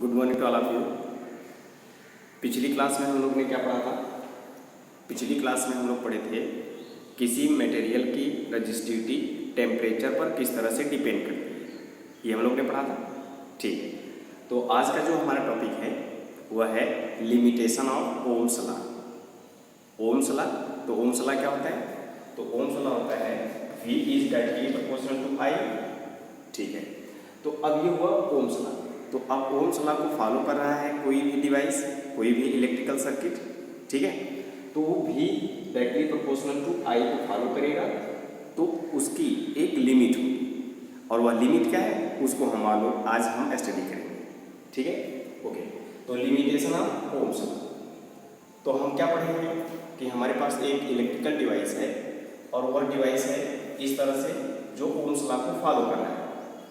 Good morning to all of you. पिछली class में हम लोग ने क्या पढ़ा था? पिछली क्लास में हम लोग पढ़े थे किसी मटेरियल की रजिस्टिविटी टेम्परेचर पर किस तरह से डिपेंड करती है, ये हम लोग ने पढ़ा था। ठीक है, तो आज का जो हमारा टॉपिक है वह है limitation of Ohm's law. Ohm's law, तो ओम्स लॉ क्या होता है? तो ओम्स लॉ होता है V is directly proportional to I। ठीक है, तो अब ये हुआ ओम्स लॉ। तो अब ओम्स लॉ को फॉलो कर रहा है कोई भी डिवाइस, कोई भी इलेक्ट्रिकल सर्किट। ठीक है, तो वो भी डायरेक्टली प्रोपोर्शनल टू I को फॉलो करेगा, तो उसकी एक लिमिट होगी, और वह लिमिट क्या है उसको हम आज हम स्टडी करेंगे। ठीक है, ओके। तो लिमिटेशन ऑफ ओम्स लॉ, तो हम क्या पढ़ेंगे कि हमारे पास एक इलेक्ट्रिकल डिवाइस है और वह डिवाइस है इस तरह से जो ओम्स लॉ को फॉलो कर रहा है।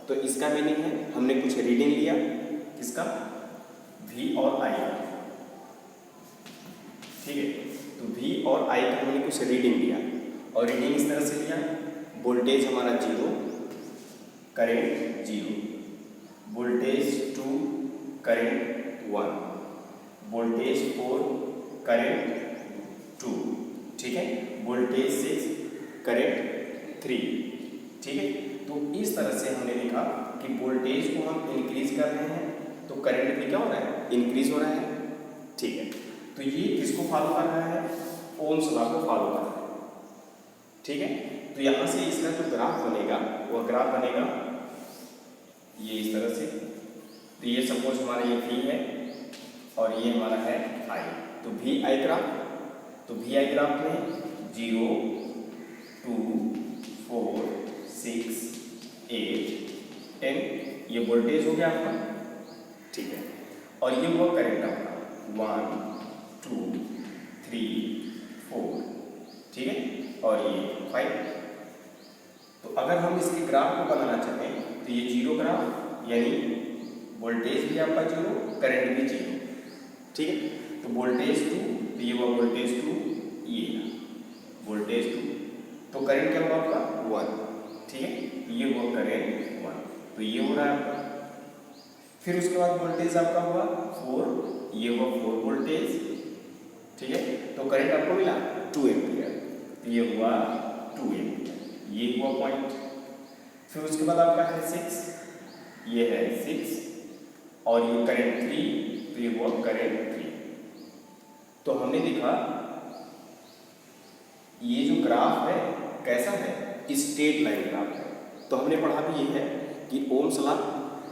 तो इसका मीनिंग है हमने कुछ रीडिंग लिया, किसका? V और I। ठीक है, तो V और I का हमने कुछ रीडिंग लिया, और रीडिंग इस तरह से लिया, वोल्टेज हमारा 0, current 0, voltage 2, current 1, voltage 4, current 2। ठीक है, वोल्टेज 6, करंट 3। ठीक है, तो इस तरह से हमने देखा कि वोल्टेज को हम इंक्रीज कर रहे हैं तो करंट भी क्या हो रहा है? इंक्रीज हो रहा है। ठीक है, तो ये किसको फॉलो कर रहा है? ओम्स लॉ को फॉलो कर रहा है। ठीक है, तो यहाँ से इसका जो ग्राफ बनेगा वह ग्राफ बनेगा ये इस तरह से। तो ये सपोज हमारा ये V है और ये हमारा है I, तो VI ग्राफ। तो VI ग्राफ में 0, 2, 4, 6, 8, 10 ये वोल्टेज हो गया आपका। ठीक है, और ये हुआ करंट आपका 1, 2, 3, 4। ठीक है, और ये 5। तो अगर हम इसके ग्राफ को बनाना चाहें तो ये 0 ग्राफ, यानी वोल्टेज भी आपका 0, करंट भी 0। ठीक है, तो वोल्टेज 2, तो ये हुआ वोल्टेज 2, ये वोल्टेज 2, तो करंट क्या हुआ आपका? 1। ठीक है, ये हुआ करंट 1, तो ये हो रहा है आपका। फिर उसके बाद वोल्टेज आपका हुआ 4, ये हुआ 4 वोल्टेज। ठीक है, तो करंट आपको मिला 2 एम्पियर, तो ये हुआ 2 एम्पियर, ये हुआ पॉइंट। फिर उसके बाद आपका है 6, ये है 6, और ये करंट 3, तो ये हुआ करंट 3। तो हमने देखा ये जो ग्राफ है कैसा है? स्ट्रेट लाइन ग्राफ है। तो हमने पढ़ा भी ये है कि ओम्स लॉ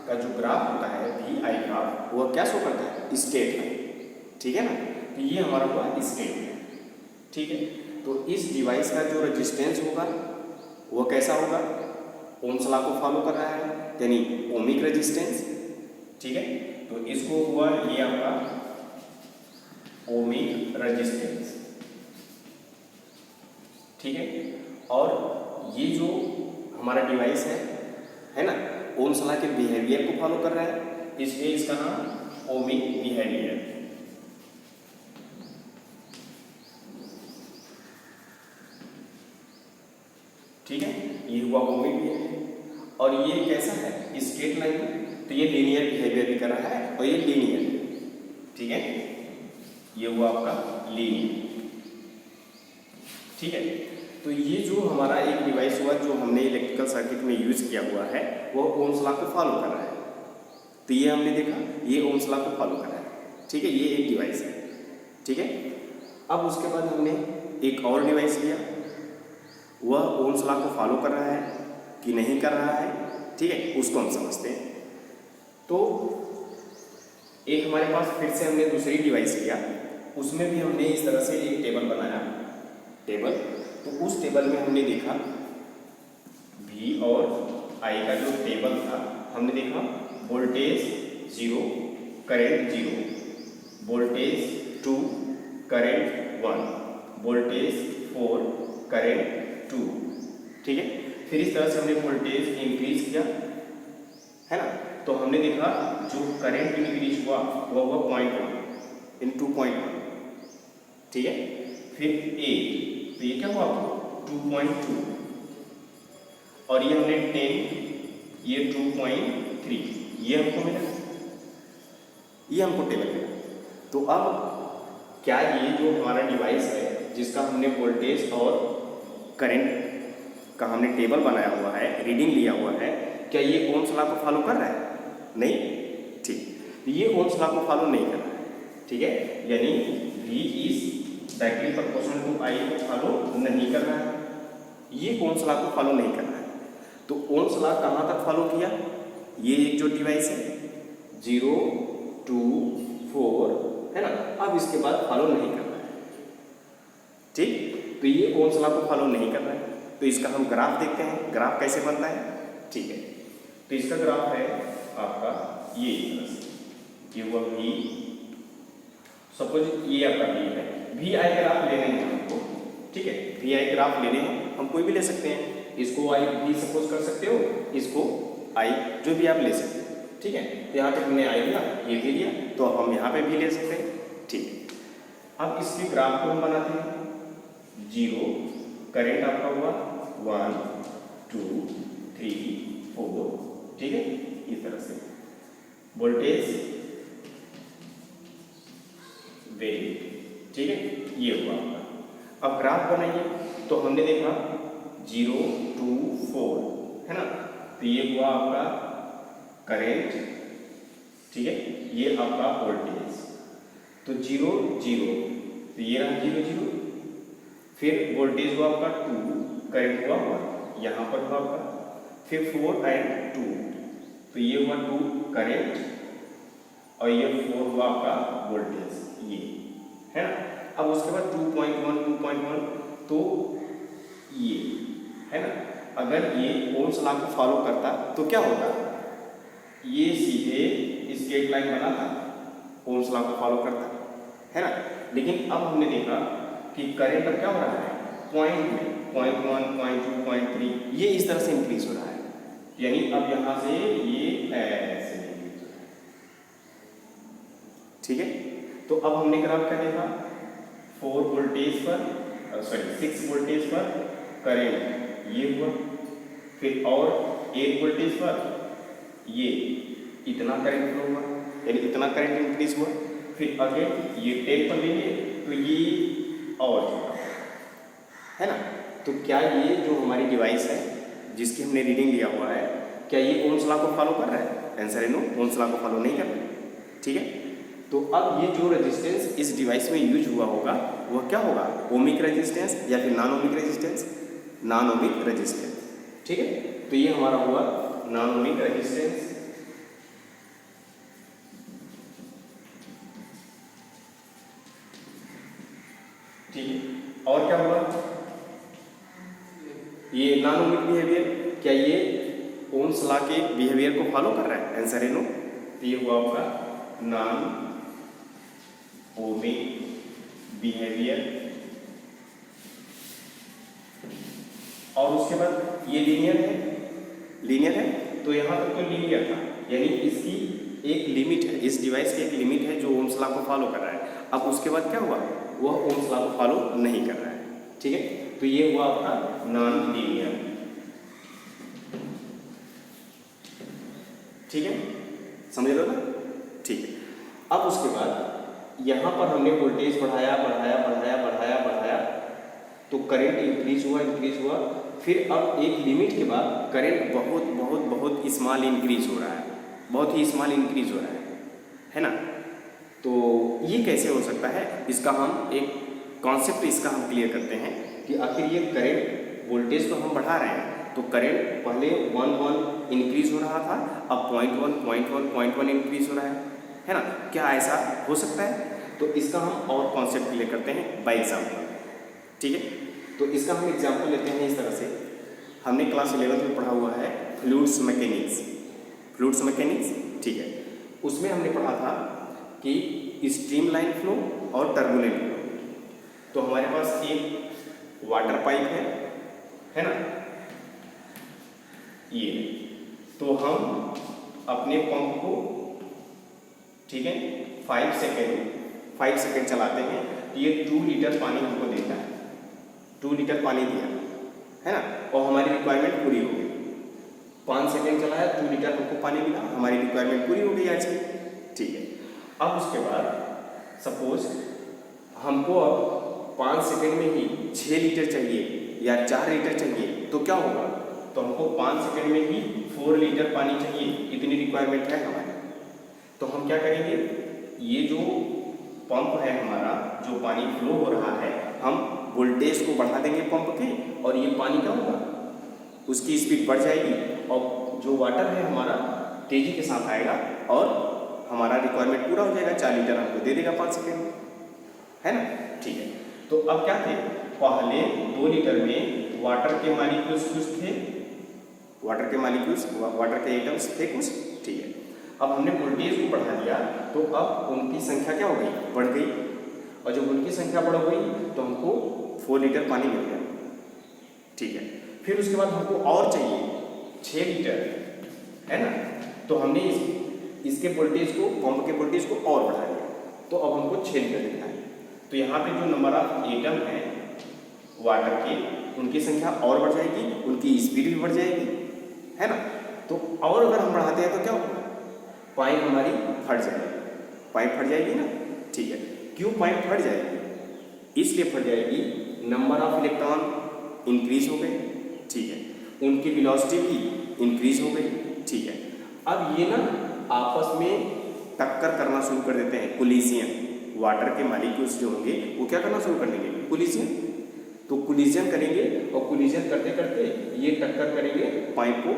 का जो ग्राफ होता है VI ग्राफ, वह क्या शो करता है? Straight line. ठीक है ना, तो ये हमारा हुआ स्ट्रेट लाइन। ठीक है, तो इस डिवाइस का जो रेजिस्टेंस होगा वह कैसा होगा? ओम्स लॉ को फॉलो कर रहा है, यानी ओमिक रेजिस्टेंस। ठीक है, तो इसको हुआ ये आपका ओमिक रेजिस्टेंस। ठीक है, और ये जो हमारा डिवाइस है ना, ओम्स लॉ के बिहेवियर को फॉलो कर रहा है, इसलिए इसका नाम ओमिक बिहेवियर। ठीक है, ये हुआ ओमिक बिहेवियर। और ये कैसा है? स्ट्रेट लाइन में, तो ये लीनियर बिहेवियर भी कर रहा है, और ये लीनियर। ठीक है, ये हुआ आपका लीनियर। ठीक है, तो ये जो हमारा एक डिवाइस हुआ जो हमने इलेक्ट्रिकल सर्किट में यूज किया हुआ है वह ओम्स लॉ को फॉलो कर रहा है। तो ये हमने देखा ये ओम्स लॉ को फॉलो कर रहा है। ठीक है, ये एक डिवाइस है। ठीक है, अब उसके बाद हमने एक और डिवाइस लिया, वह ओम्स लॉ को फॉलो कर रहा है कि नहीं कर रहा है। ठीक है, उसको हम समझते हैं। तो एक हमारे पास फिर से हमने दूसरी डिवाइस लिया, उसमें भी हमने इस तरह से एक टेबल बनाया, टेबल। तो उस टेबल में हमने देखा V और I का जो टेबल था, हमने देखा voltage 0, current 0, voltage 2, current 1, voltage 4, current 2। ठीक है, फिर इस तरह से हमने वोल्टेज इंक्रीज किया, है ना। तो हमने देखा जो करंट इंक्रीज हुआ वह हुआ 0.1 इन 2.1। ठीक है, फिर 8, तो ये क्या हुआ आपको? 2.2, और ये हमने 10, ये 2.3, ये हमको मिला। ये हमको टेबल लेना है। तो अब क्या ये जो हमारा डिवाइस है जिसका हमने वोल्टेज और करंट का हमने टेबल बनाया हुआ है, रीडिंग लिया हुआ है, क्या ये ओम्स लॉ को फॉलो कर रहा है? नहीं। ठीक, ये ओम्स लॉ को फॉलो नहीं कर रहा है। ठीक है, यानी V is directly proportional to I को फॉलो नहीं कर रहा है, ये ओम्स लॉ को फॉलो नहीं कर रहा है। तो ओम्स लॉ कहाँ तक फॉलो किया? ये एक जो डिवाइस है 0, 2, 4 है ना, अब इसके बाद फॉलो नहीं कर रहा है। ठीक, तो ये ओम्स लॉ को फॉलो नहीं कर रहा है। तो इसका हम ग्राफ देखते हैं, ग्राफ कैसे बनता है। ठीक है, तो इसका ग्राफ है आपका ये तरह से, ये हुआ V, सपोज ये आपका V है, VI ग्राफ लेने हैं हमको। ठीक है, VI ग्राफ लेने हैं, हम कोई भी ले सकते हैं, इसको I भी सपोज कर सकते हो, इसको I जो भी आप ले सकते हो। ठीक है, तो यहाँ पे हमने I लिया, ये भी लिया, तो अब हम यहाँ पे भी ले सकते हैं। ठीक, अब इसके ग्राफ को हम बनाते हैं। 0 करंट आपका हुआ 1, 2, 3, 4। ठीक है, इस तरह से वोल्टेज वेरी। ठीक है, ये हुआ आपका। अब ग्राफ बनाइए, तो हमने देखा 0, 2, 4 है ना, तो ये हुआ आपका करंट। ठीक है, ये आपका वोल्टेज। तो 0, 0, तो ये रहा 0, 0, फिर वोल्टेज हुआ आपका 2, करंट हुआ 1, यहाँ पर हुआ आपका, फिर 4 एंड 2, तो ये हुआ 2 करंट और ये 4 हुआ आपका वोल्टेज, ये है ना। अब उसके बाद 2.1, 2.1, तो ये है ना, अगर ये ओम्स लॉ को फॉलो करता तो क्या होता, ये सीधे स्ट्रेट लाइन बना था, ओम्स लॉ को फॉलो करता है ना। लेकिन अब हमने देखा कि करंट अब क्या हो रहा है, पॉइंट में 0.1, 0.2, 0.3 ये इस तरह से इंक्रीज हो रहा है, यानी अब यहाँ से ये ऐसे इंक्रीज हो रहा है। ठीक है, तो अब हमने ग्राफ क्या देखा, 4 वोल्टेज पर, सॉरी 6 वोल्टेज पर करंट ये हुआ, फिर और 8 वोल्टेज पर ये इतना करंट फ्लो हुआ, यानी इतना करंट इंक्रीज हुआ। फिर अगेन ये 10 पर लेंगे तो ये और है ना। तो क्या ये जो हमारी डिवाइस है जिसकी हमने रीडिंग लिया हुआ है, क्या ये ओम्स लॉ को फॉलो कर रहा है? आंसर है नो, ओम्स लॉ को फॉलो नहीं कर रहा है। ठीक है, तो अब ये जो रेजिस्टेंस इस डिवाइस में यूज हुआ होगा वह क्या होगा, ओमिक रेजिस्टेंस या फिर non ohmic resistance, non ohmic resistance. ठीक है, तो ये हमारा हुआ नॉन ओमिक रेजिस्टेंस। ठीक है, और क्या हुआ, ये नॉन ओमिक बिहेवियर, क्या ये ओम्स लॉ के बिहेवियर को फॉलो कर रहा है? आंसर है नो, तो ये हुआ आपका नॉन ओमिक बिहेवियर। और उसके बाद ये लीनियर है, लीनियर है, तो यहाँ तक तो लीनियर था, यानी इसकी एक लिमिट है, इस डिवाइस की एक लिमिट है जो ओम्स लॉ को फॉलो कर रहा है। अब उसके बाद क्या हुआ, वह ओम्स लॉ को फॉलो नहीं कर रहा है। ठीक है, तो ये हुआ आपका नॉन लीनियर। ठीक है, समझ लो ना। ठीक है, अब उसके बाद यहाँ पर हमने वोल्टेज बढ़ाया बढ़ाया बढ़ाया बढ़ाया बढ़ाया, तो करंट इंक्रीज हुआ इंक्रीज हुआ, फिर अब एक लिमिट के बाद करंट बहुत बहुत बहुत स्मॉल इंक्रीज हो रहा है, बहुत ही स्मॉल इंक्रीज हो रहा है ना। तो ये कैसे हो सकता है, इसका हम एक कॉन्सेप्ट इसका हम क्लियर करते हैं कि आखिर ये करंट वोल्टेज तो हम बढ़ा रहे हैं, तो करंट पहले 1 इंक्रीज हो रहा था, अब 0.1 इंक्रीज हो रहा है ना। क्या ऐसा हो सकता है? तो इसका हम और कॉन्सेप्ट क्लियर करते हैं बाय एग्जाम्पल। ठीक है, तो इसका हम एग्जाम्पल लेते हैं इस तरह से। हमने क्लास 11th में पढ़ा हुआ है फ्लूइड्स मैकेनिक्स, फ्लूइड्स मैकेनिक्स। ठीक है, उसमें हमने पढ़ा था कि स्ट्रीम लाइन फ्लो और टर्बुलेंट फ्लो। तो हमारे पास एक वाटर पाइप है ना, ये, तो हम अपने पंप को, ठीक है, 5 सेकेंड चलाते हैं, तो ये 2 लीटर पानी हमको देता है, 2 लीटर पानी दिया है ना, और हमारी रिक्वायरमेंट पूरी हो गई। 5 सेकेंड चलाया, 2 लीटर हमको पानी मिला, हमारी रिक्वायरमेंट पूरी हो गई आज की। ठीक है, अब उसके बाद सपोज हमको अब 5 सेकंड में ही 6 लीटर चाहिए या 4 लीटर चाहिए, तो क्या होगा, तो हमको 5 सेकंड में ही 4 लीटर पानी चाहिए, इतनी रिक्वायरमेंट है हमारी। तो हम क्या करेंगे, ये जो पंप है हमारा, जो पानी फ्लो हो रहा है, हम वोल्टेज को बढ़ा देंगे पंप के, और ये पानी क्या होगा, उसकी स्पीड बढ़ जाएगी, और जो वाटर है हमारा तेजी के साथ आएगा, और हमारा रिक्वायरमेंट पूरा हो जाएगा, 4 लीटर हमको दे देगा 5 सेकेंड में, है ना। ठीक है, तो अब क्या थे, पहले 2 लीटर में वाटर के मालिक्यूल्स कुछ थे, वाटर के एटम्स थे कुछ, ठीक है। अब हमने वोल्टेज को बढ़ा दिया, तो अब उनकी संख्या क्या हो गई, बढ़ गई, और जब उनकी संख्या बढ़ गई तो हमको 4 लीटर पानी मिल गया, ठीक है। फिर उसके बाद हमको और चाहिए 6 लीटर, है ना। तो हमने इसके वोल्टेज को, पंप के वोल्टेज को और बढ़ा दिया, तो अब हमको 6 लीटर लिखना है। तो यहाँ पे जो नंबर ऑफ एटम है वाटर के, उनकी संख्या और बढ़ जाएगी, उनकी स्पीड भी बढ़ जाएगी, है ना। तो और अगर हम बढ़ाते हैं तो क्या होगा, पाइप हमारी फट जाएगी, पाइप फट जाएगी ना, ठीक है। क्यों पाइप फट जाएगी, इसलिए फट जाएगी, नंबर ऑफ इलेक्ट्रॉन इंक्रीज हो गए, ठीक है, उनकी वेलोसिटी भी इंक्रीज हो गई, ठीक है। अब ये ना आपस में टक्कर करना शुरू कर देते हैं, कोलिजन, वाटर के मॉलिक्यूल्स जो होंगे वो क्या करना शुरू कर देंगे, कोलिजन। तो कोलिजन करेंगे, और कोलिजन करते करते ये टक्कर करेंगे पाइप को,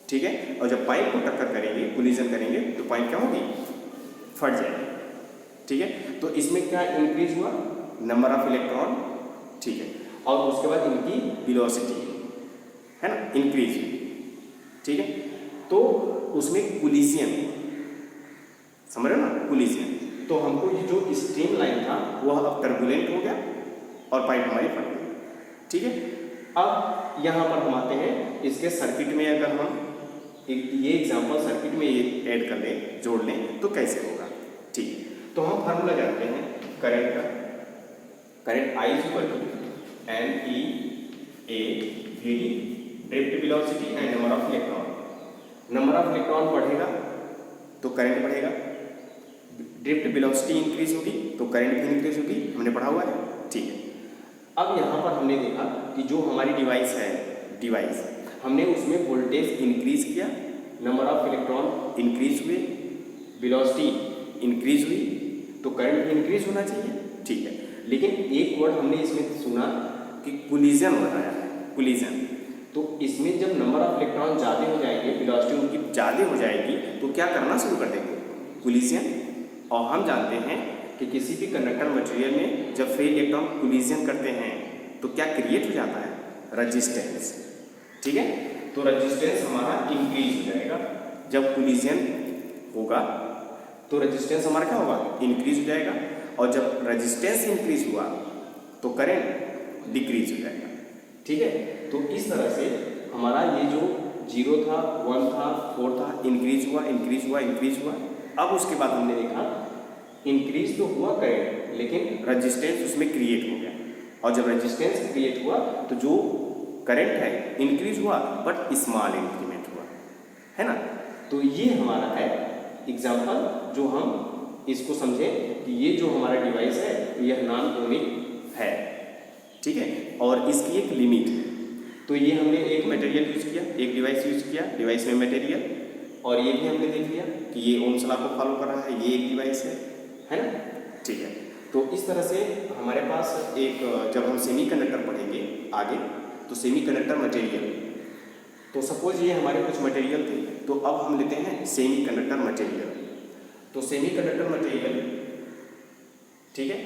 ठीक है। और जब पाइप को टक्कर करेंगे, कोलिजन करेंगे, तो पाइप क्या होगी, फट जाएगी, ठीक है। तो इसमें क्या इंक्रीज हुआ, नंबर ऑफ इलेक्ट्रॉन, ठीक है, और उसके बाद इनकी वेलोसिटी, है ना, इंक्रीज हुई, ठीक है। तो उसमें कोलिजन, समझ रहे हो ना, कोलिजन। तो हमको ये जो स्ट्रीम लाइन था वह अब टर्बुलेंट हो गया, और पाइप हमारी फट गई, ठीक है। अब यहाँ पर हम आते हैं इसके सर्किट में, अगर हम ये एग्जांपल सर्किट में ये ऐड कर लें, जोड़ लें, तो कैसे होगा, ठीक है। तो हम फार्मूला जानते हैं करंट का, current I = NE VD, drift velocity and number of electron. Number of electron बढ़ेगा तो करंट बढ़ेगा, ड्रिफ्ट वेलोसिटी इंक्रीज होगी तो करंट भी इंक्रीज होगी, हमने पढ़ा हुआ है, ठीक है। अब यहाँ पर हमने देखा कि जो हमारी डिवाइस है, डिवाइस हमने उसमें वोल्टेज इंक्रीज किया, नंबर ऑफ इलेक्ट्रॉन इंक्रीज हुए, वेलोसिटी इंक्रीज हुई, तो करंट भी इंक्रीज होना चाहिए, ठीक है। लेकिन एक वर्ड हमने इसमें सुना कि कोलिजन बताया है, कोलिजन। तो इसमें जब नंबर ऑफ इलेक्ट्रॉन ज़्यादा हो जाएंगे, वेलोसिटी उनकी ज़्यादा हो जाएगी, तो क्या करना शुरू कर देंगे, कोलिजन। और हम जानते हैं कि किसी भी कंडक्टर मटेरियल में जब फ्री इलेक्ट्रॉन कोलिजन करते हैं तो क्या क्रिएट हो जाता है, रेजिस्टेंस, ठीक है। तो रेजिस्टेंस हमारा इंक्रीज हो जाएगा, जब कोलिजन होगा तो रेजिस्टेंस हमारा क्या होगा, इंक्रीज हो जाएगा, और जब रेजिस्टेंस इंक्रीज हुआ तो करंट डिक्रीज हो जाएगा, ठीक है। तो इस तरह से हमारा ये जो 0 था, 1 था, 4 था, इंक्रीज हुआ, इंक्रीज हुआ, इंक्रीज हुआ। अब उसके बाद हमने देखा इंक्रीज तो हुआ करंट, लेकिन रेजिस्टेंस उसमें क्रिएट हो गया, और जब रेजिस्टेंस क्रिएट हुआ तो जो करंट है इंक्रीज हुआ, बट स्मॉल इंक्रीमेंट हुआ, है ना। तो ये हमारा है एग्जाम्पल, जो हम इसको समझें कि ये जो हमारा डिवाइस है यह नॉन ओमिक है, ठीक है, और इसकी एक लिमिट है। तो ये हमने एक मटेरियल यूज किया, एक डिवाइस यूज किया, डिवाइस में मटेरियल, और ये भी हमने देख लिया कि ये ओम्स लॉ को फॉलो कर रहा है, ये एक डिवाइस है ना, ठीक है। तो इस तरह से हमारे पास एक, जब हम सेमीकंडक्टर पढ़ेंगे आगे, तो सेमीकंडक्टर मटेरियल, तो सपोज ये हमारे कुछ मटेरियल थे, तो अब हम लेते हैं सेमीकंडक्टर मटेरियल। तो सेमीकंडक्टर मटेरियल, ठीक है,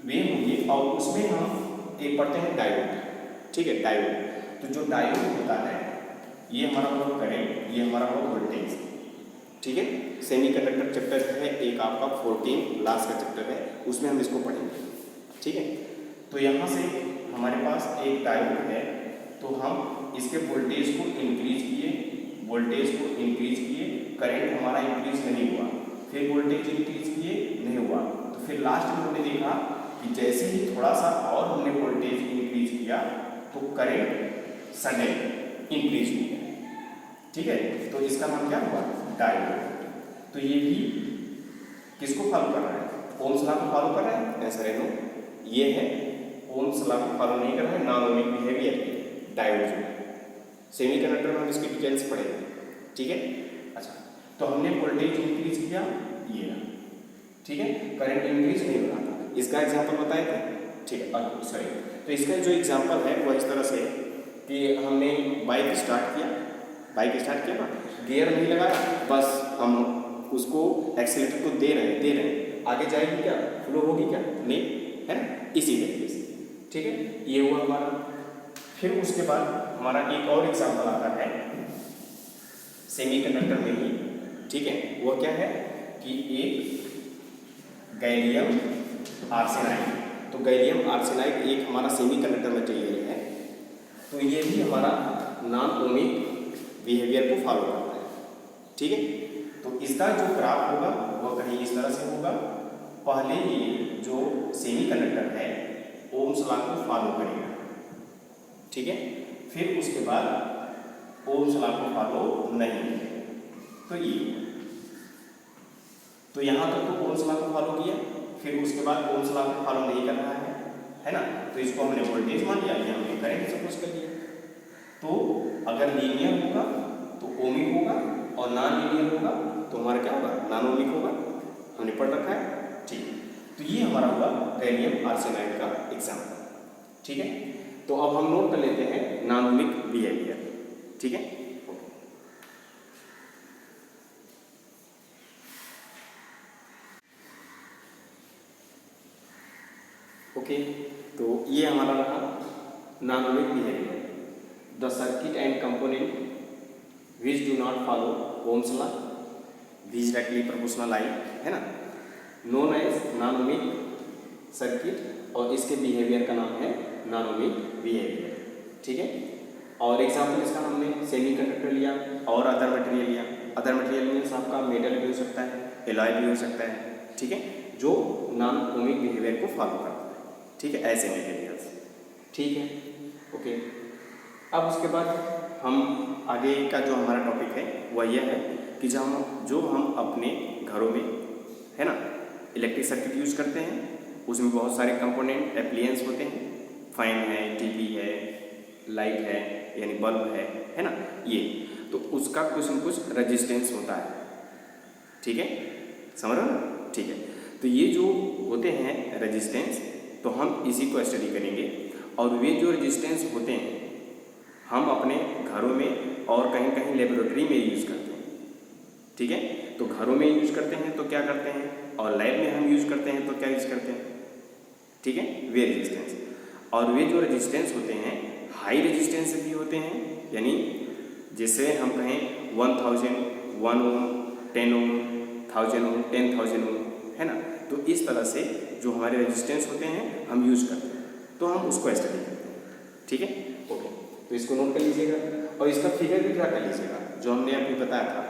वे होंगे, और उसमें हम एक पढ़ते हैं डायोड, ठीक है, डायोड। तो जो डायोड होता है, ये हमारा वो करंट, ये हमारा वो वोल्टेज, ठीक है। सेमीकंडक्टर चैप्टर है एक आपका 14 लास्ट का चैप्टर है, उसमें हम इसको पढ़ेंगे, ठीक है। तो यहाँ से हमारे पास एक डायोड है, तो हम इसके वोल्टेज को इंक्रीज किए, वोल्टेज को इंक्रीज किए, करंट हमारा इंक्रीज नहीं हुआ, फिर वोल्टेज इंक्रीज किए, नहीं हुआ, तो फिर लास्ट में हमने देखा कि जैसे ही थोड़ा सा और हमने वोल्टेज इंक्रीज किया तो करंट सडन इंक्रीज हो गया, ठीक है। तो इसका नाम क्या हुआ, डायोड, तो ये भी किसको फॉलो कर रहा है? ओम्स लॉ को फॉलो कर रहा है? आंसर है नो। ये है ओम्स लॉ को फॉलो नहीं कर रहा है, नॉन ओमिक बिहेवियर डायोड जो है। सेमीकंडक्टर में हम इसकी डिटेल्स पढ़ेंगे, ठीक है। अच्छा, तो हमने वोल्टेज इंक्रीज किया, ये रहा, ठीक है, करंट इंक्रीज नहीं हो रहा था। इसका एग्जांपल बताए थे, ठीक है। सॉरी, तो इसका जो एग्जांपल है वो इस तरह से कि हमने बाइक स्टार्ट किया ना, गियर नहीं लगाया, बस हम उसको एक्सीलेटर को दे रहे हैं, आगे जाएगी क्या? फ्लो होगी क्या? नहीं, है ना, इसी तरीके से, ठीक है। ये हुआ हमारा। फिर उसके बाद हमारा एक और एग्जांपल आता है सेमीकंडक्टर में ही, ठीक है। वो क्या है कि एक गैलियम आर्सेनाइड, तो गैलियम आर्सेनाइड एक हमारा सेमीकंडक्टर मटेरियल है, तो ये भी हमारा नॉन ओमिक बिहेवियर को फॉलो करता है, ठीक है। तो इसका जो ग्राफ होगा वह कहीं इस तरह से होगा। पहले ये जो सेमीकंडक्टर है ओम्स लॉ को फॉलो करेगा, ठीक है। फिर उसके बाद ओम्स लॉ को फॉलो नहीं करेगा, तो ये, तो यहाँ तक तो ओम्स लॉ को फॉलो किया, फिर उसके बाद ओम्स लॉ को फॉलो नहीं कर रहा है ना, तो इसको हमने वोल्टेज मान लिया, ये हमने करंट सपोज कर लिया। तो अगर लीनियर होगा तो ओमिक होगा, और नॉन लीनियर होगा तो हमारा क्या होगा? नॉन ओमिक होगा। हमने पढ़ रखा है, ठीक है। तो ये हमारा हुआ गैलियम आर्सेनाइड का एग्जाम्पल, ठीक है। तो अब हम नोट कर लेते हैं नॉन ओमिक बिहेवियर, ठीक है। ओके, तो ये हमारा रहा non ohmic behaviour. The circuit and component which do not follow Ohm's law which directly proportional I, है ना, known as non ohmic circuit, और इसके बिहेवियर का नाम है नॉन ओमिक बिहेवियर, ठीक है। और एग्जाम्पल इसका हमने सेमीकंडक्टर लिया और अदर मटेरियल लिया। अदर मटेरियल मीन्स आपका मेटल भी हो सकता है, एलॉय भी हो सकता है, ठीक है, जो नॉन ओमिक बिहेवियर को फॉलो करता है, ठीक है, ऐसे मटेरियल्स, ठीक है। ओके, अब उसके बाद हम आगे का जो हमारा टॉपिक है वह यह है कि जो हम अपने घरों में, है ना, इलेक्ट्रिक सर्किट यूज़ करते हैं, उसमें बहुत सारे कंपोनेंट एप्लियंस होते हैं, फैन है, टीवी है, लाइट है, यानी बल्ब है ना, ये, तो उसका कुछ न कुछ रेजिस्टेंस होता है, ठीक है, समझ रहे हो ना, ठीक है। तो ये जो होते हैं रेजिस्टेंस, तो हम इसी को स्टडी करेंगे, और वे जो रेजिस्टेंस होते हैं हम अपने घरों में और कहीं कहीं लेबोरेटरी में यूज़ करते हैं, ठीक है। तो घरों में यूज़ करते हैं तो क्या करते हैं, और लैब में हम यूज़ करते हैं तो क्या यूज़ करते हैं, ठीक है, वे रेजिस्टेंस। और वे जो रेजिस्टेंस होते हैं हाई रेजिस्टेंस भी होते हैं, यानी जैसे हम कहें 1000, 1 ओम, 10 ओम, 1000 ओम, 10,000 ओम, है ना, तो इस तरह से जो हमारे रेजिस्टेंस होते हैं हम यूज़ करते हैं, तो हम उसको स्टडी करते हैं, ठीक है। ओके, तो इसको नोट कर लीजिएगा, और इसका फिगर भी ड्रा कर लीजिएगा, जो हमने अभी बताया था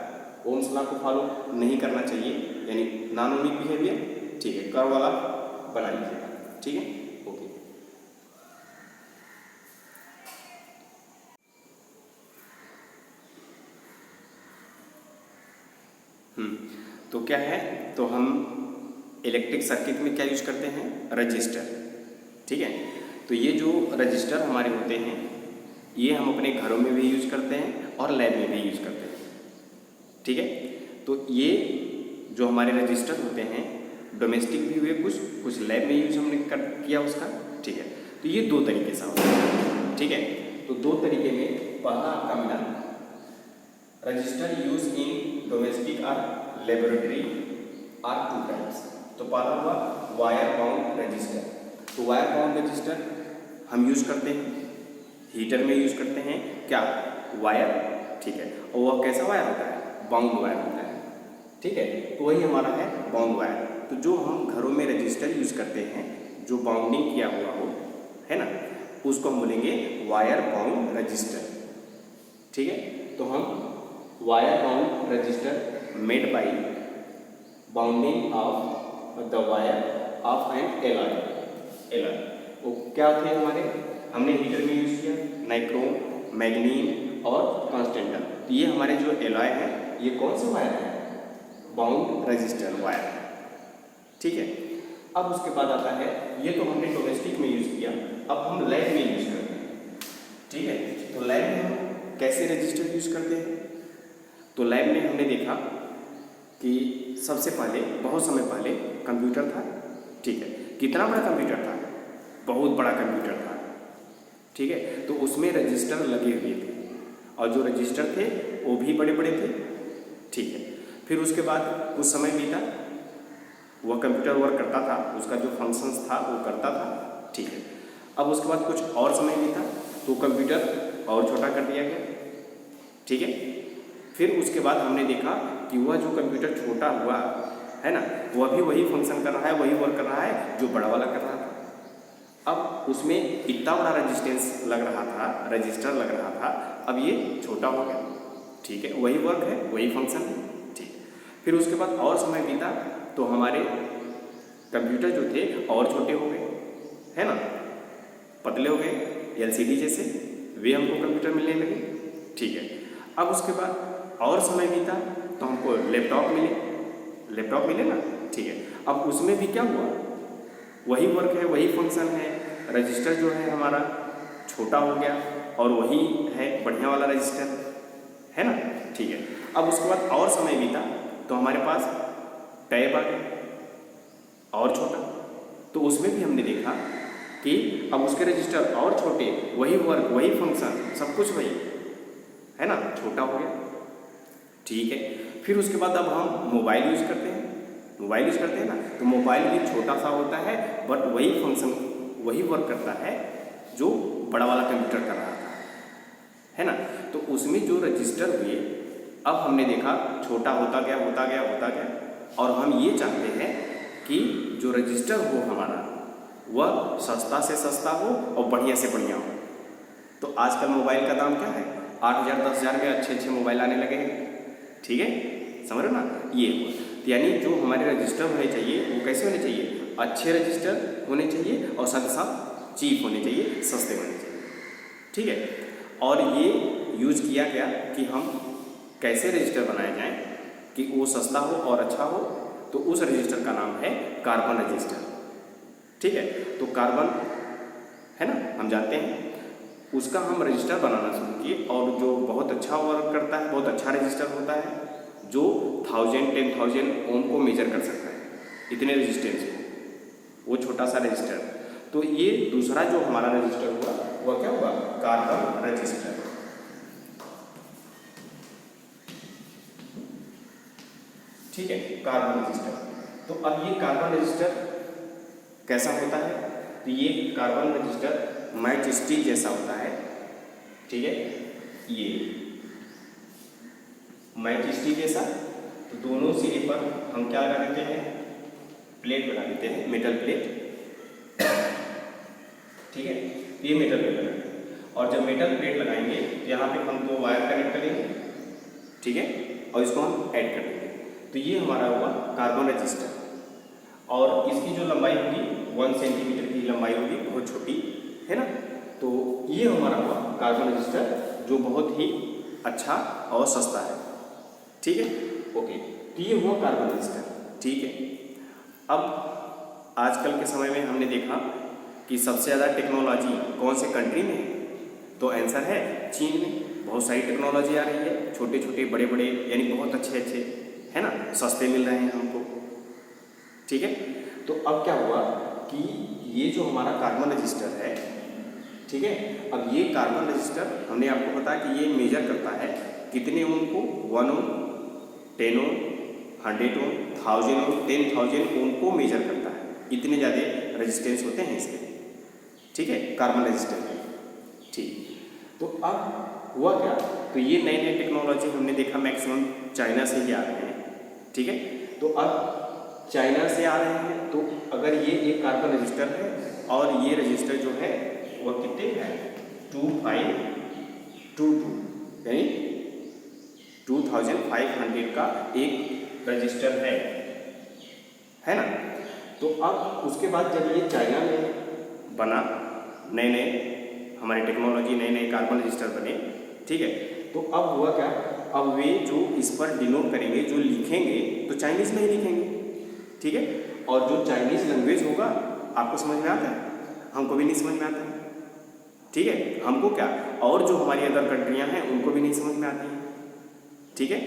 ओम्स लॉ को फॉलो नहीं करना चाहिए, यानी नॉन ओमिक बिहेवियर, ठीक है, कर्व वाला बना लीजिएगा, ठीक है। ओके, तो क्या है, तो हम इलेक्ट्रिक सर्किट में क्या यूज करते हैं, रजिस्टर, ठीक है। तो ये जो रजिस्टर हमारे होते हैं ये हम अपने घरों में भी यूज करते हैं और लैब में भी यूज करते हैं, ठीक है। तो ये जो हमारे रजिस्टर होते हैं डोमेस्टिक भी हुए, कुछ लैब में यूज हमने किया उसका, ठीक है। तो ये दो तरीके से होता है, ठीक है। तो दो तरीके में पहला आपका मिला रजिस्टर यूज इन डोमेस्टिक और लेबोरेटरी आर 2 टाइप्स। तो पहला हुआ वायर बाउंड रजिस्टर। तो वायर बाउंड रजिस्टर हम यूज करते हैं हीटर में यूज करते हैं, क्या, वायर, ठीक है। और वह कैसा वायर होता है, बाउंड वायर होता है, ठीक है। तो वही हमारा है बाउंड वायर। तो जो हम घरों में रजिस्टर यूज करते हैं जो बाउंडिंग किया हुआ हो, है ना, उसको हम बोलेंगे वायर बाउंड रजिस्टर, ठीक है। तो हम wire bound register made by bounding of the wire of N alloy. वो क्या थे हमारे, हमने हीटर में यूज किया नाइक्रोम, मैग्नीन और कॉन्स्टेंटम। तो ये हमारे जो एलॉय है ये कौन से वायर है, बाउंड रजिस्टर वायर, ठीक है। अब उसके बाद आता है, ये तो हमने डोमेस्टिक में यूज़ किया, अब हम लैब में यूज़ करते हैं, ठीक है। तो लैब में हम कैसे रजिस्टर यूज़ करते हैं? तो लैब में हमने देखा कि सबसे पहले बहुत समय पहले कंप्यूटर था, ठीक है। कितना बड़ा कंप्यूटर था? बहुत बड़ा कंप्यूटर था, ठीक है। तो उसमें रजिस्टर लगे हुए थे और जो रजिस्टर थे वो भी बड़े बड़े थे, ठीक है। फिर उसके बाद कुछ समय बीता, वह कंप्यूटर वर्क करता था, उसका जो फंक्शंस था वो करता था, ठीक है। अब उसके बाद कुछ और समय बीता तो कंप्यूटर और छोटा कर दिया गया, ठीक है। फिर उसके बाद हमने देखा कि वह जो कंप्यूटर छोटा हुआ है ना, वह भी वही फंक्शन कर रहा है, वही वर्क कर रहा है जो बड़ा वाला कर रहा था। अब उसमें इतना बड़ा रजिस्टेंस लग रहा था, रजिस्टर लग रहा था, अब ये छोटा हो गया, ठीक है। वही वर्क है, वही फंक्शन है, ठीक। फिर उसके बाद और समय बीता तो हमारे कंप्यूटर जो थे और छोटे हो गए, है ना, पतले हो गए, LCD जैसे वे हमको कंप्यूटर मिलने लगे, ठीक है। अब उसके बाद और समय बीता तो हमको लैपटॉप मिले ना, ठीक है। अब उसमें भी क्या हुआ, वही वर्क है, वही फंक्शन है, रजिस्टर जो है हमारा छोटा हो गया और वही है बढ़िया वाला रजिस्टर, है ना, ठीक है। अब उसके बाद और समय बीता तो हमारे पास टैब आ गया और छोटा, तो उसमें भी हमने देखा कि अब उसके रजिस्टर और छोटे, वही वर्क, वही फंक्शन, सब कुछ वही है ना, छोटा हो गया, ठीक है। फिर उसके बाद अब हम मोबाइल यूज़ करते हैं ना, तो मोबाइल भी छोटा सा होता है बट वही फंक्शन, वही वर्क करता है जो बड़ा वाला कंप्यूटर कर रहा था, है ना। तो उसमें जो रजिस्टर हुए, अब हमने देखा छोटा होता गया और हम ये चाहते हैं कि जो रजिस्टर हो हमारा वह सस्ता से सस्ता हो और बढ़िया से बढ़िया हो। तो आजकल मोबाइल का दाम क्या है, 8,000 10,000 के अच्छे मोबाइल आने लगे हैं, ठीक है, समझ रहे ना। ये तो यानी जो हमारे रजिस्टर होने चाहिए वो कैसे होने चाहिए, अच्छे रजिस्टर होने चाहिए और साथ ही साथ चीप होने चाहिए, सस्ते होने चाहिए, ठीक है। और ये यूज किया गया कि हम कैसे रजिस्टर बनाए जाएं कि वो सस्ता हो और अच्छा हो, तो उस रजिस्टर का नाम है कार्बन रजिस्टर, ठीक है। तो कार्बन है ना, हम जानते हैं, उसका हम रजिस्टर बनाना शुरू किए और जो बहुत अच्छा वर्क करता है, बहुत अच्छा रजिस्टर होता है जो 1000 10,000 ओम को मेजर कर सकता है, इतने रजिस्टेंस को, वो छोटा सा रजिस्टर। तो ये दूसरा जो हमारा रजिस्टर हुआ वह क्या हुआ, कार्बन रजिस्टर, ठीक है, कार्बन रजिस्टर। तो अब ये कार्बन रजिस्टर कैसा होता है, तो ये कार्बन रजिस्टर मैच स्टिक जैसा होता है, ठीक है। ये मैच स्टिक जैसा, तो दोनों सिरे पर हम क्या लगा देते हैं, प्लेट बना देते हैं, मेटल प्लेट, ठीक है। ये मेटल प्लेट लगाएंगे और जब मेटल प्लेट लगाएंगे तो यहाँ पे हम 2 वायर कनेक्ट करेंगे, ठीक है, और इसको हम ऐड कर देंगे। तो ये हमारा हुआ कार्बन रजिस्टर और इसकी जो लंबाई होगी 1 सेंटीमीटर की लंबाई होगी, बहुत छोटी है ना। तो ये हमारा हुआ कार्बन रजिस्टर जो बहुत ही अच्छा और सस्ता है, ठीक है, ओके। तो ये हुआ कार्बन रजिस्टर, ठीक है। अब आजकल के समय में हमने देखा कि सबसे ज़्यादा टेक्नोलॉजी कौन से कंट्री में है, तो आंसर है चीन में। बहुत सारी टेक्नोलॉजी आ रही है, छोटे छोटे बड़े बड़े, यानी बहुत अच्छे है ना, सस्ते मिल रहे हैं हमको, ठीक है। तो अब क्या हुआ कि ये जो हमारा कार्बन रजिस्टर है, ठीक है, अब ये कार्बन रजिस्टर हमने आपको बताया कि ये मेजर करता है कितने ओम को, 1 ओम, 10 ओम, 100 ओम, 1000 ओम, 10,000 ओम को मेजर करता है। इतने ज़्यादा रेजिस्टेंस होते हैं इसके, ठीक है, कार्बन रजिस्टर, ठीक। तो अब हुआ क्या, तो ये नई नई टेक्नोलॉजी हमने देखा मैक्सिमम चाइना से ही आ रहे हैं, ठीक है। तो अब चाइना से आ रहे हैं, तो अगर ये एक कार्बन रजिस्टर है और ये रजिस्टर जो है वह कितने है, 2522, यानी 2500 का एक रजिस्टर है ना। तो अब उसके बाद जब ये चाइना में बना, नए हमारी टेक्नोलॉजी, नए कार्बन रजिस्टर बने, ठीक है। तो अब हुआ क्या अब वे जो इस पर डिनोट करेंगे, जो लिखेंगे तो चाइनीज़ में ही लिखेंगे, ठीक है। और जो चाइनीज़ लैंग्वेज होगा आपको समझ में आता है, हमको भी नहीं समझ में आता है, ठीक है। हमको क्या, और जो हमारी अदर कंट्रियाँ हैं उनको भी नहीं समझ में आती है, ठीक है।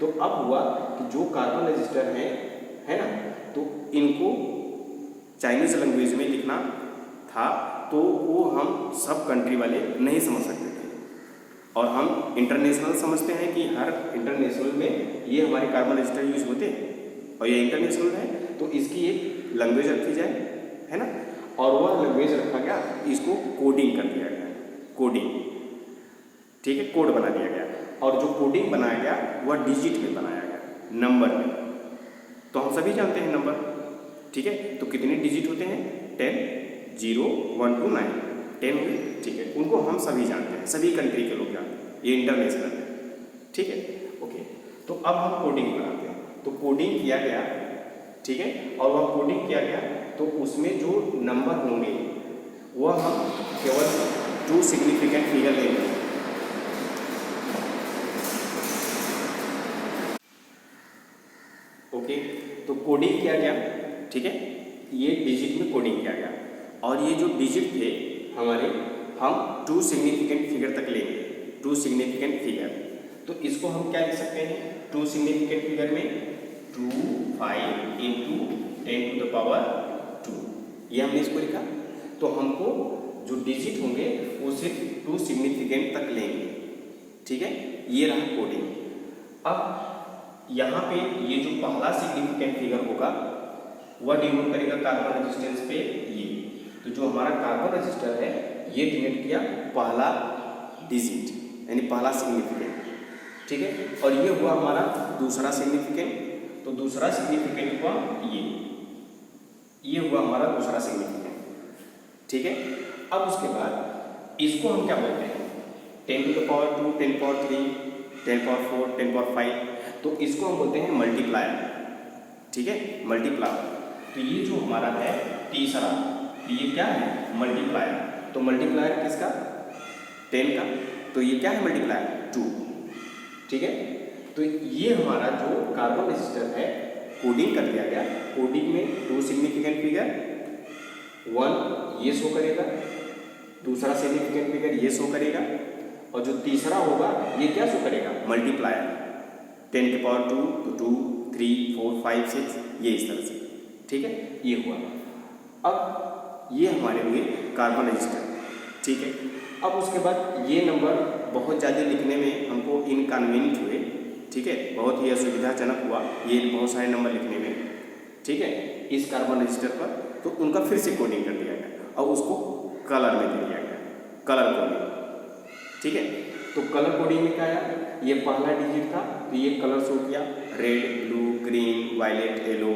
तो अब हुआ कि जो कार्बन रजिस्टर हैं, है ना, तो इनको चाइनीज़ लैंग्वेज में लिखना था, तो वो हम सब कंट्री वाले नहीं समझ सकते थे। और हम इंटरनेशनल समझते हैं कि हर इंटरनेशनल में ये हमारे कार्बन रजिस्टर यूज होते हैं, और ये इंटरनेशनल है तो इसकी एक लैंग्वेज रखी जाए, है ना। और वह लैंग्वेज रखा गया, इसको कोडिंग कर दिया गया, कोडिंग, ठीक है, कोड बना दिया गया। और जो कोडिंग बनाया गया वह डिजिट में बनाया गया, नंबर में। तो हम सभी जानते हैं नंबर, ठीक है। तो कितने डिजिट होते हैं, 10, 0, 1 to 9, 10 हुए, ठीक है। उनको हम सभी जानते हैं, सभी कंट्री के लोग जानते हैं, ये इंटरनेशनल है, ठीक है, ओके। तो अब हम कोडिंग बनाते हैं, तो कोडिंग किया गया, ठीक है। और वह कोडिंग किया गया तो उसमें जो नंबर होंगे वह हम केवल 2 सिग्निफिकेंट फिगर लेंगे, ओके। तो कोडिंग किया गया, ठीक है, ये डिजिट में कोडिंग किया गया। और ये जो डिजिट थे हमारे, हम 2 सिग्निफिकेंट फिगर तक लेंगे, 2 सिग्निफिकेंट फिगर। तो इसको हम क्या लिख सकते हैं, 2 सिग्निफिकेंट फिगर में 2, 5 into 10 to the power 2, ये हमने इसको लिखा। तो हमको जो डिजिट होंगे वो सिर्फ 2 सिग्निफिकेंट तक लेंगे, ठीक है। ये रहा कोडिंग। अब यहाँ पे ये जो पहला सिग्निफिकेंट फिगर होगा वह डिनोट करेगा कार्बन रेजिस्टेंस पे ये। तो जो हमारा कार्बन रजिस्टर है ये डिनोट किया पहला डिजिट, यानी पहला सिग्निफिकेंट, ठीक है। और ये हुआ हमारा दूसरा सिग्निफिकेंट। तो दूसरा सिग्निफिकेंट हुआ ये हुआ हमारा दूसरा सिग्निफिकेंट, ठीक है। अब उसके बाद इसको हम क्या बोलते हैं, 10 to the power 2, 10 power 3, 10 power 4, 10 power 5, तो इसको हम बोलते हैं मल्टीप्लायर, ठीक है, मल्टीप्लायर। तो ये जो हमारा है तीसरा, ये क्या है, मल्टीप्लायर। तो मल्टीप्लायर किसका, 10 का, तो ये क्या है मल्टीप्लायर, 2, ठीक है। तो ये हमारा जो कार्बन रजिस्टर है कोडिंग कर दिया गया। कोडिंग में 2 सिग्निफिकेंट फिगर, 1 ये शो करेगा, दूसरा सिग्निफिकेंट फिगर ये शो करेगा, और जो तीसरा होगा ये क्या शो करेगा, मल्टीप्लायर, 10 के पावर 2 तो 2, 3, 4, 5, 6, ये इस तरह से, ठीक है, ये हुआ। अब ये हमारे हुए कार्बन रजिस्टर, ठीक है। अब उसके बाद ये नंबर बहुत ज़्यादा लिखने में हमको इनकन्वीनियंट हुए, ठीक है, बहुत ही असुविधाजनक हुआ ये बहुत सारे नंबर लिखने में, ठीक है, इस कार्बन रजिस्टर पर। तो उनका फिर से कोडिंग कर दिया गया और उसको कलर में दे दिया गया, कलर कोडिंग, ठीक है। तो कलर कोडिंग में क्या आया, ये पहला डिजिट था तो ये कलर शो किया, red, blue, green, violet, yellow,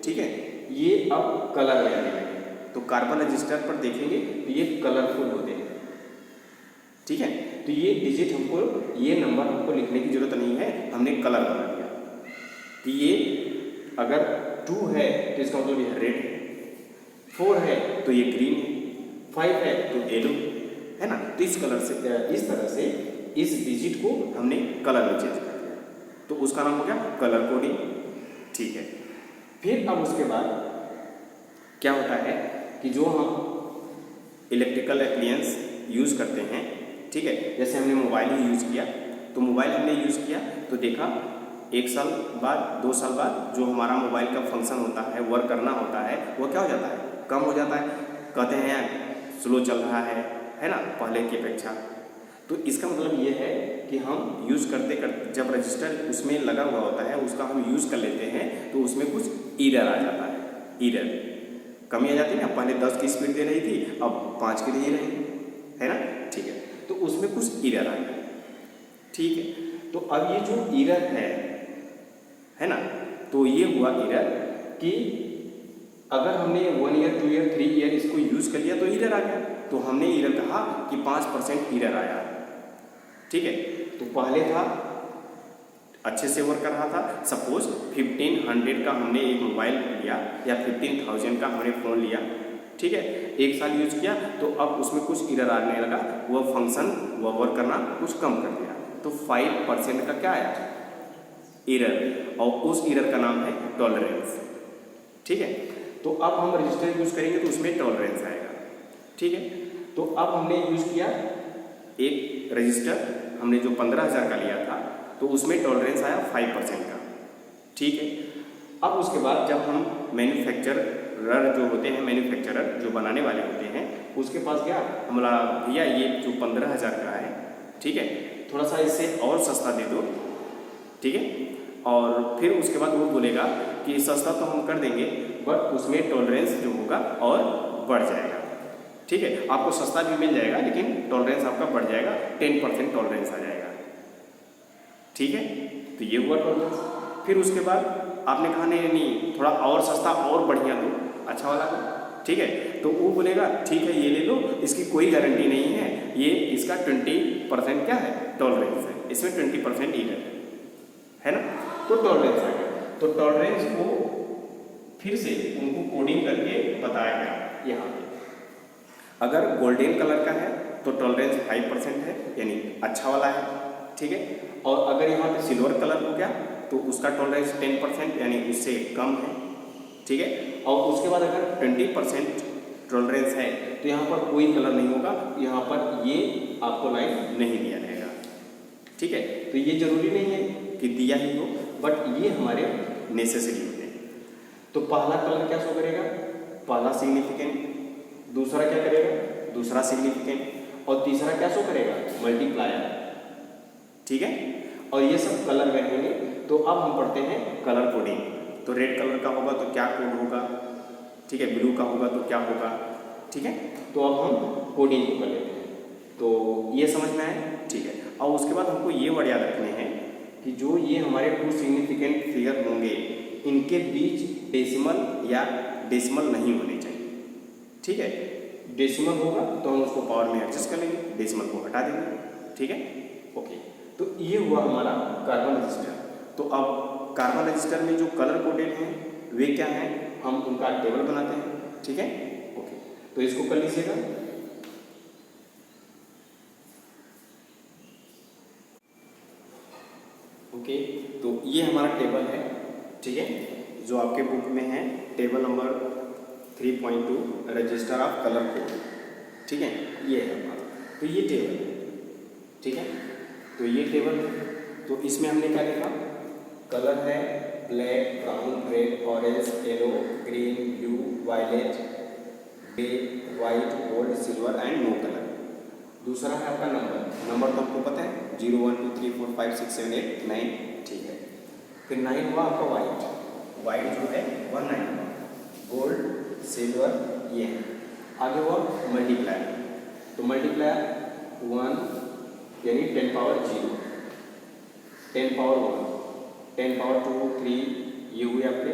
ठीक है। ये अब कलर में आने लगे, तो कार्बन रजिस्टर पर देखेंगे तो ये कलरफुल होते हैं, ठीक है। तो ये डिजिट हमको, ये नंबर हमको लिखने की जरूरत नहीं है, हमने कलर बना दिया। तो ये अगर 2 है तो इसका मतलब ये रेड है, 4 है तो ये ग्रीन है, 5 है तो येलो, है ना। तो इस कलर से, इस तरह से इस डिजिट को हमने कलर में चेंज कर दिया, तो उसका नाम हो गया कलर कोडिंग, ठीक है। फिर अब उसके बाद क्या होता है कि जो हम इलेक्ट्रिकल एप्लायंस यूज़ करते हैं, ठीक है, जैसे हमने मोबाइल ही यूज़ किया, तो मोबाइल हमने यूज़ किया तो देखा 1 साल बाद, 2 साल बाद जो हमारा मोबाइल का फंक्शन होता है, वर्क करना होता है, वो क्या हो जाता है, कम हो जाता है, कहते हैं स्लो चल रहा है ना, पहले की अपेक्षा। तो इसका मतलब ये है कि हम यूज़ करते करते जब रजिस्टर उसमें लगा हुआ होता है, उसका हम यूज़ कर लेते हैं तो उसमें कुछ ईरर आ जाता है, ईरर कमी आ जाती है ना, पहले 10 की स्पीड दे रही थी अब 5 की दे रही है ना, ठीक है। तो उसमें कुछ ईरर आ गया, ठीक है। तो अब ये जो ईरर है ना, तो ये हुआ ईरर कि अगर हमने 1 ईयर 2 ईयर 3 ईयर इसको यूज़ कर लिया तो ईरर आ गया, तो हमने ईरर कहा कि 5% ईरर आया, ठीक है। तो पहले था अच्छे से वर्क कर रहा था, सपोज 1500 का हमने एक मोबाइल लिया या 15,000 का हमने फ़ोन लिया, ठीक है, 1 साल यूज़ किया तो अब उसमें कुछ ईरर आने लगा, वह फंक्शन वह वर्क करना कुछ कम कर दिया। तो 5% का क्या आया, एरर, और उस एरर का नाम है टॉलरेंस। ठीक है, तो अब हम रजिस्टर यूज़ करेंगे तो उसमें टॉलरेंस आएगा। ठीक है, तो अब हमने यूज़ किया एक रजिस्टर, हमने जो 15,000 का लिया था तो उसमें टॉलरेंस आया 5% का। ठीक है, अब उसके बाद जब हम मैन्युफैक्चरर जो होते हैं, मैन्युफैक्चरर जो बनाने वाले होते हैं, उसके पास गया, हम बोला भैया ये जो 15,000 का है, ठीक है, थोड़ा सा इससे और सस्ता दे दो। ठीक है, और फिर उसके बाद वो बोलेगा कि सस्ता तो हम कर देंगे बट उसमें टॉलरेंस जो होगा और बढ़ जाएगा। ठीक है, आपको सस्ता भी मिल जाएगा लेकिन टॉलरेंस आपका बढ़ जाएगा, 10% टॉलरेंस आ जाएगा। ठीक है, तो ये हुआ टॉलरेंस। फिर उसके बाद आपने कहा नहीं नहीं थोड़ा और सस्ता और बढ़िया दो, अच्छा वाला दो। ठीक है, तो वो बोलेगा ठीक है ये ले लो, इसकी कोई गारंटी नहीं है, ये इसका 20% क्या है, टॉलरेंस है, इसमें 20% एरर है ना, तो टॉलरेंस आ गया। तो टॉलरेंस को फिर से उनको कोडिंग करके बताया गया यहाँ पे। अगर गोल्डन कलर का है तो टॉलरेंस 5% है, यानी अच्छा वाला है। ठीक है, और अगर यहाँ पे सिल्वर कलर हो गया तो उसका टॉलरेंस 10% यानी उससे कम है। ठीक है, और उसके बाद अगर 20% टॉलरेंस है तो यहाँ पर कोई कलर नहीं होगा, यहाँ पर ये आपको लाइन नहीं दिया जाएगा। ठीक है, तो ये जरूरी नहीं है कि दिया ही हो, बट ये हमारे नेसेसरी होते हैं। तो पहला कलर क्या शो करेगा, पहला सिग्निफिकेंट, दूसरा क्या करेगा, दूसरा सिग्निफिकेंट, और तीसरा क्या शो करेगा, मल्टीप्लायर। ठीक है, और ये सब कलर रहेंगे। तो अब हम पढ़ते हैं कलर कोडिंग। तो रेड कलर का होगा तो क्या कोड होगा, ठीक है, ब्लू का होगा तो क्या होगा। ठीक है, तो अब हम कोडिंग को कर लेते हैं। तो ये समझ में आए, ठीक है। और उसके बाद हमको ये वर्ड याद रखने हैं कि जो ये हमारे टू सिग्निफिकेंट फिगर होंगे इनके बीच डेसिमल या डेसिमल नहीं होने चाहिए। ठीक है, डेसिमल होगा तो हम उसको पावर में एडजस्ट कर लेंगे, डेसिमल को हटा देंगे। ठीक है, ओके। तो ये हुआ हमारा कार्बन रजिस्टर। तो अब कार्बन रजिस्टर में जो कलर कोडेड हैं वे क्या हैं, हम उनका टेबल बनाते हैं। ठीक है, ओके, तो इसको कर लीजिएगा। ओके, तो ये हमारा टेबल है। ठीक है, जो आपके बुक में है, table number 3.2 register of colour code. ठीक है, ये है हमारा। तो ये टेबल है। ठीक है, तो ये टेबल है। तो इसमें हमने क्या लिखा, कलर है black, brown, red, orange, yellow, green, blue, violet, grey, white, gold, silver and no colour. दूसरा है आपका नंबर। नंबर तो आपको पता है 0 1 2 3 4 5 6 7 8 9। ठीक है, फिर 9 हुआ आपका वाइट। वाइट जो है 19 हुआ। गोल्ड, सिल्वर, ये है। आगे हुआ मल्टीप्लायर। तो मल्टीप्लायर 1 यानी 10 पावर 0, 10 पावर 1, 10 पावर 2 3, ये हुए आपके।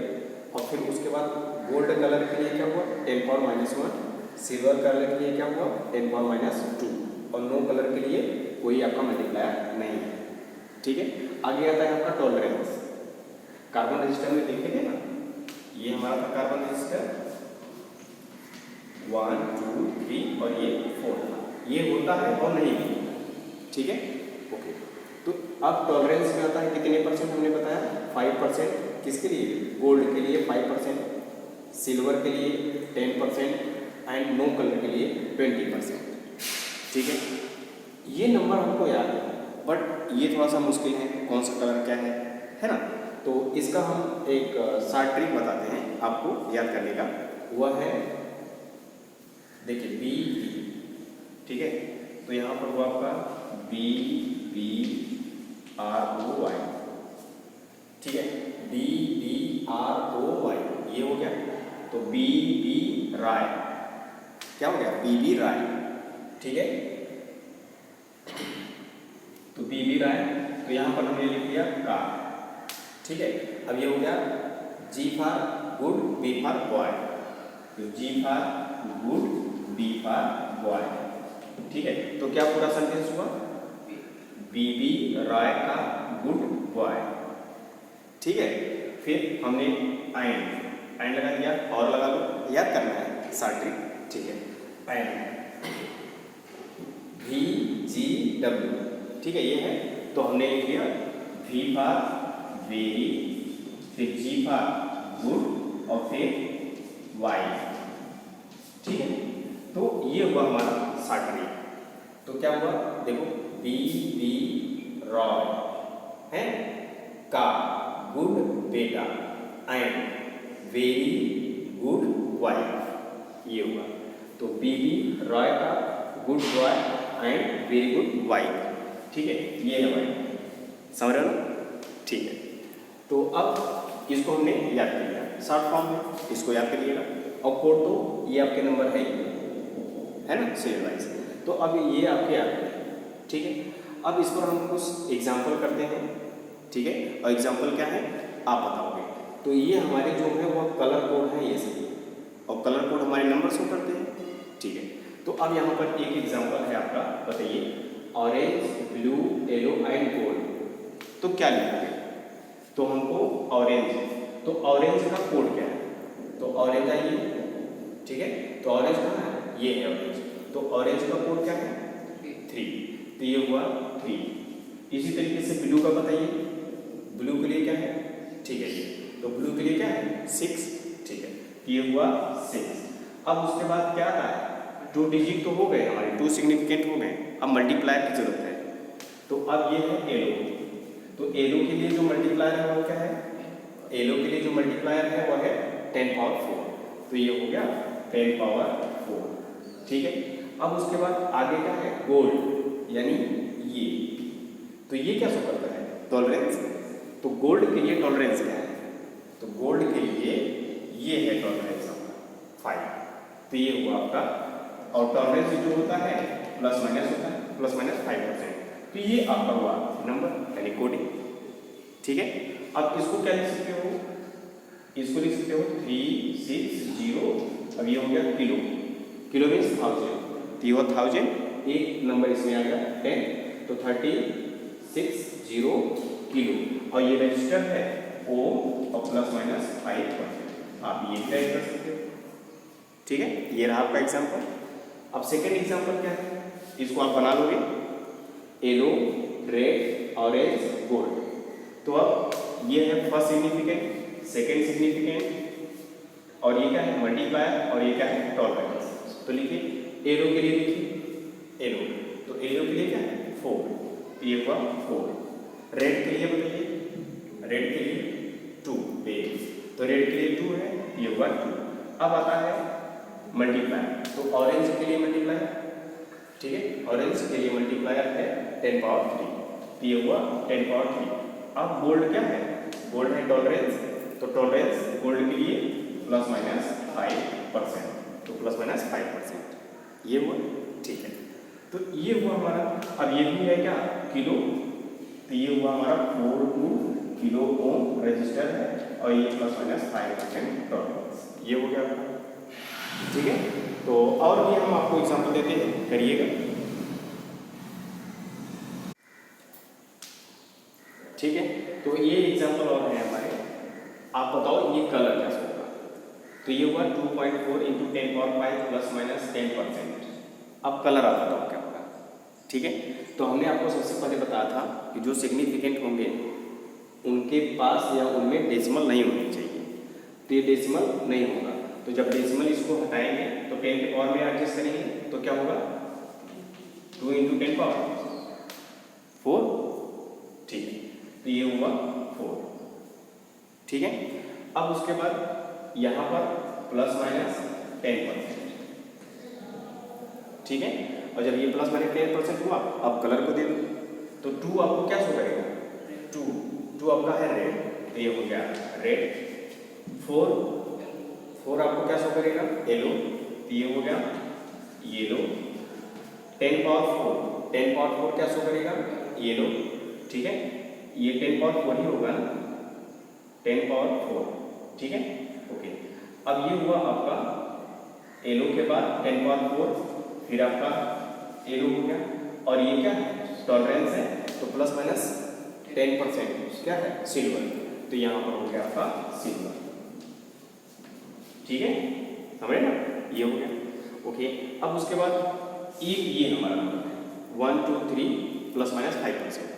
और फिर उसके बाद गोल्ड कलर के लिए क्या हुआ, 10 पावर -1। सिल्वर कलर के लिए क्या हुआ, 10 पावर -2। और नो कलर के लिए कोई आपका मल्टीप्लायर नहीं है। ठीक है, आगे आता है आपका टॉलरेंस। कार्बन रजिस्टर में देखे थे ना, ये हमारा था कार्बन रजिस्टर 1 2 3 और ये 4 था। ये होता है और नहीं भी। ठीक है, ओके। तो अब टॉलरेंस में आता है कितने परसेंट, हमने बताया 5%। किसके लिए, गोल्ड के लिए 5%, सिल्वर के लिए 10% एंड नो कलर के लिए 20%। ठीक है, ये नंबर हमको याद है, बट ये थोड़ा सा मुश्किल है, कौन सा कलर क्या है ना। तो इसका हम एक शॉर्ट ट्रिक बताते हैं आपको याद करने का। वह है, देखिए बी। ठीक है, तो यहाँ पर हुआ आपका BBROY। ठीक है, BBROY ये हो गया। तो BB राय क्या हो गया, BB राय। ठीक है, तो BB राय, तो यहाँ पर हमने लिख दिया कार। ठीक है, अब ये हो गया G for good, B for boy. तो G for good, B for boy. ठीक है, तो क्या पूरा सेंटेंस हुआ, BB राय का गुड बॉय। ठीक है, फिर हमने एंड लगा दिया, और लगा लो, याद करना है शॉर्ट ट्रिक। ठीक है, एंड VGW। ठीक है, ये है तो हमने लिख लिया V फॉर वेरी, फिर G फॉर गुड और फिर Y। ठीक है, तो ये हुआ हमारा शॉर्ट। तो क्या हुआ देखो, बी बी रॉय है, का गुड बेटा, एंड वेरी गुड वाइफ, ये हुआ। तो बी बी रॉय का good boy and very good wife. ठीक है, ये है भाई, समझ रहे हो ना? ठीक है, तो अब इसको हमने याद कर लिया शॉर्ट फॉर्म में, इसको याद करिएगा। और कोड तो ये आपके नंबर है ना, सीरियल वाइज। तो अब ये आपके याद है। ठीक है, अब इस पर हम कुछ एग्जाम्पल करते हैं। ठीक है, और एग्जाम्पल क्या है आप बताओगे। तो ये हमारे जो है वो कलर कोड है ये सभी, और कलर कोड हमारे नंबर शो करते हैं। ठीक है, तो अब यहाँ पर एक एग्जाम्पल है आपका, बताइए orange blue yellow and gold. तो क्या लिखोगे? तो हमको ऑरेंज, तो ऑरेंज का कोड क्या है? तो ऑरेंज है ये। ठीक है, तो ऑरेंज कहाँ है? ये है ऑरेंज। तो ऑरेंज का कोड क्या है? 3। तो ये हुआ 3। इसी तरीके से ब्लू का बताइए, ब्लू के लिए क्या है? ठीक है, ये तो ब्लू के लिए क्या है? 6। ठीक है, ये हुआ 6। अब उसके बाद क्या आता है? 2 डिजिट तो हो गए हमारे, 2 सिग्निफिकेंट हो गए, अब मल्टीप्लायर की जरूरत है। तो अब ये है येलो। तो येलो के लिए जो मल्टीप्लायर है वो क्या है? येलो के लिए जो मल्टीप्लायर है वो है 10 पावर 4। तो ये हो गया 10 पावर 4। ठीक है, अब उसके बाद आगे क्या है? गोल्ड, यानी ये। तो ये क्या शो करता है? टॉलरेंस। तो गोल्ड के लिए टॉलरेंस क्या है? तो गोल्ड के लिए ये है टॉलरेंस 5। तो ये हुआ आपका, और टॉलरेंस जो होता है प्लस माइनस होता है, प्लस माइनस 5%। तो ये आपका हुआ नंबर यानी कोडिंग। ठीक है, अब इसको क्या लिख सकते हो? इसको लिख सकते हो 360। अब ये हो गया किलो, किलो मीन्स 1000। तो ये हुआ 1000, एक नंबर इसमें आ गया 10, तो 360 किलो। और ये रजिस्टर है ओ और प्लस माइनस 5%। आप ये टाइप कर सकते हो। ठीक है, ये रहा आपका एग्जाम्पल। अब सेकेंड एग्जाम्पल क्या है, इसको आप बना लोगे, येलो रेड ऑरेंज गोल्ड। तो अब ये है फर्स्ट सिग्निफिकेंट, सेकेंड सिग्निफिकेंट, और ये क्या है? मल्टीप्लायर, और ये क्या है? टॉलरेंस। तो लिखिए येलो के लिए, लिखिए येलो। तो येलो के लिए क्या है? 4। तो ये हुआ 4। रेड के लिए बताइए, रेड के लिए 2 पेज। तो रेड के लिए 2 है, ये हुआ 2। अब आता है मल्टीप्लायर। तो ऑरेंज के लिए मल्टीप्लायर, ठीक है, ऑरेंज के लिए मल्टीप्लायर है 10 पावर 3। ये हुआ 10 पावर 3। अब गोल्ड क्या है? गोल्ड है टॉलरेंस। तो टॉलरेंस गोल्ड के लिए प्लस माइनस 5%। तो प्लस माइनस 5% ये हुआ। ठीक है, तो ये हुआ हमारा। अब ये भी है क्या? किलो। तो ये हुआ हमारा 42 किलो ओम रजिस्टर है, और ये प्लस माइनस 5% टॉलरेंस, ये हो गया आपका। ठीक है, तो और भी हम आपको एग्जांपल देते हैं, करिएगा। ठीक है, तो ये एग्जांपल और है हमारे। आप बताओ ये कलर कैसे होगा? तो ये हुआ 2.4 इंटू 10 पावर 5 प्लस माइनस 10%। अब कलर आप बताओ क्या होगा? ठीक है, तो हमने आपको सबसे पहले बताया था कि जो सिग्निफिकेंट होंगे उनके पास या उनमें डेसिमल नहीं होनी चाहिए। तो ये डेसिमल नहीं होगा, तो जब डेसिमल इसको हटाएंगे तो 10 के पावर में एडजस्ट करेंगे, तो क्या होगा? 2 इंटू 10 पावर 4। ठीक है, तो ये हुआ 4। ठीक है, अब उसके बाद यहाँ पर प्लस माइनस 10%। ठीक है, और जब ये प्लस माइनस 10% हुआ, अब कलर को दे दो। तो 2 आपको क्या शो करेगा? 2 आपका है रेड, तो ये हो गया रेड। 4 आपको क्या शो करेगा? येलो, तो ये हो गया येलो। 10 पावर 4 क्या शो करेगा? येलो। ठीक है, ये 10 पावर 4 ही होगा ना, 10 पावर 4। ठीक है, ओके। अब ये हुआ आपका येलो के बाद 10 पावर 4, फिर आपका येलो हो गया, और ये क्या है? टॉलरेंस है, तो प्लस माइनस 10% क्या है? सिल्वर। तो यहाँ पर हो गया आपका सिल्वर। ठीक है, समझे ना? ये हो गया, ओके। अब उसके बाद ये हमारा नंबर है 1 2 3 प्लस माइनस 5%।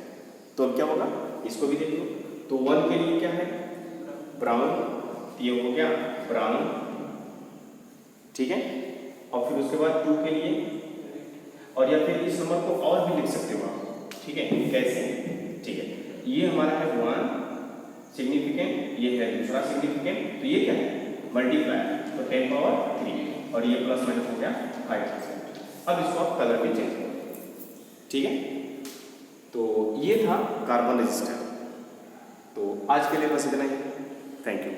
तो अब क्या होगा, इसको भी देख लो। तो 1 के लिए क्या है, ब्राउन, तो ये हो गया ब्राउन, ठीक है। और फिर उसके बाद 2 के लिए, और या फिर इस नंबर को और भी लिख सकते हो आप, ठीक है। कैसे, ठीक है, ये हमारा है 1 सिग्निफिकेंट, ये है दूसरा सिग्निफिकेंट, तो ये क्या है मल्टीप्लाई, तो 10 पावर 3, और ये प्लस माइनस हो गया 5%। अब इसको आप कलर में चेंज करो, ठीक है। तो ये था कार्बन रजिस्टर। तो आज के लिए बस इतना ही, थैंक यू।